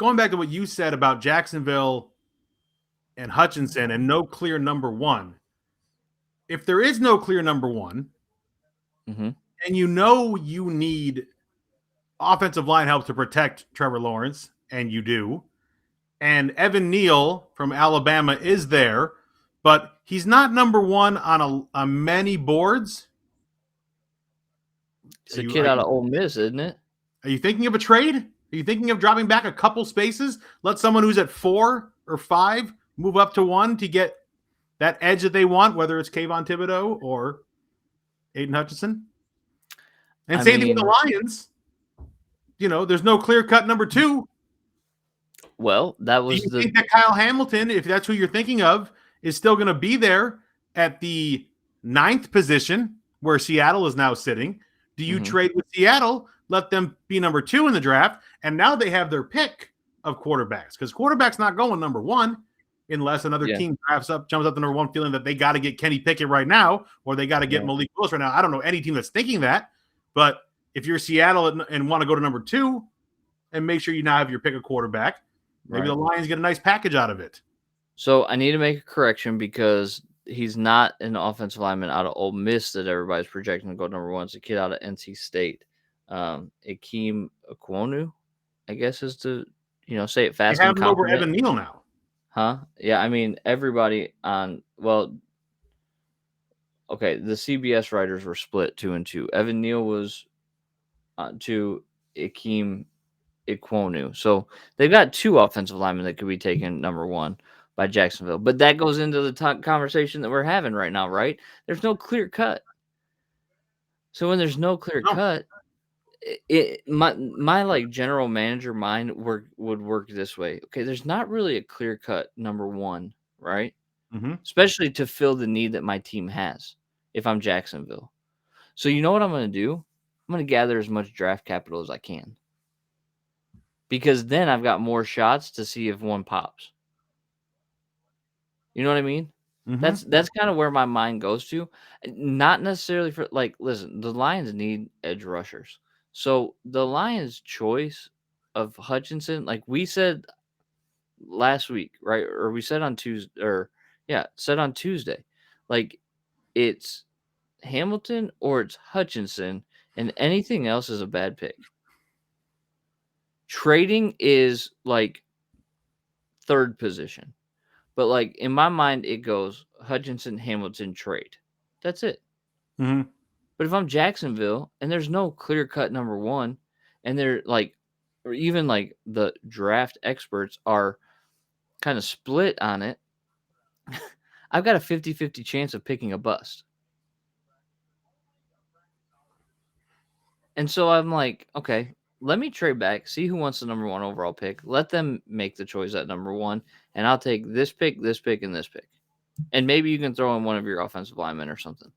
going back to what you said about Jacksonville and Hutchinson and no clear number one. If there is no clear number one, and you need offensive line help to protect Trevor Lawrence, and you do, and Evan Neal from Alabama is there, but he's not number one on many boards. It's a kid out of Ole Miss, isn't it? Are you thinking of a trade? Are you thinking of dropping back a couple spaces? Let someone who's at 4 or 5 move up to 1 to get that edge that they want, whether it's Kayvon Thibodeau or Aiden Hutchinson? And same thing with the Lions. There's no clear-cut number 2. Well, that was Do you think that Kyle Hamilton, if that's who you're thinking of, is still going to be there at the 9th position where Seattle is now sitting? Do you trade with Seattle, let them be number 2 in the draft, and now they have their pick of quarterbacks? Because quarterback's not going number 1 unless another team jumps up to number 1 feeling that they got to get Kenny Pickett right now or they got to get Malik Willis right now. I don't know any team that's thinking that, but if you're Seattle and want to go to number 2 and make sure you now have your pick of quarterback, maybe the Lions get a nice package out of it. So I need to make a correction because he's not an offensive lineman out of Ole Miss that everybody's projecting to go number 1. It's a kid out of NC State. Akeem Ekwonu, I guess is to say it fast. They have him over Evan Neal now. Huh? Yeah, I mean everybody on the CBS writers were split 2 and 2. Evan Neal was to Akeem Ekwonu. So they've got 2 offensive linemen that could be taken number 1 by Jacksonville. But that goes into the conversation that we're having right now, right? There's no clear cut. So when there's no clear cut, my like general manager mind would work this way. Okay, there's not really a clear cut number 1, right? Especially to fill the need that my team has if I'm Jacksonville. So you know what I'm going to do? I'm going to gather as much draft capital as I can. Because then I've got more shots to see if one pops. You know what I mean? That's kind of where my mind goes to. Not necessarily for listen, the Lions need edge rushers. So the Lions' choice of Hutchinson, like we said last week, right? Or we said on Tuesday, like it's Hamilton or it's Hutchinson, and anything else is a bad pick. Trading is like 3rd position. But like in my mind, it goes Hutchinson, Hamilton, trade. That's it. But if I'm Jacksonville and there's no clear-cut number 1, and they're like, or even like the draft experts are kind of split on it, I've got a 50-50 chance of picking a bust. And so I'm like, okay, let me trade back, see who wants the number 1 overall pick. Let them make the choice at number 1, and I'll take this pick, and this pick. And maybe you can throw in one of your offensive linemen or something.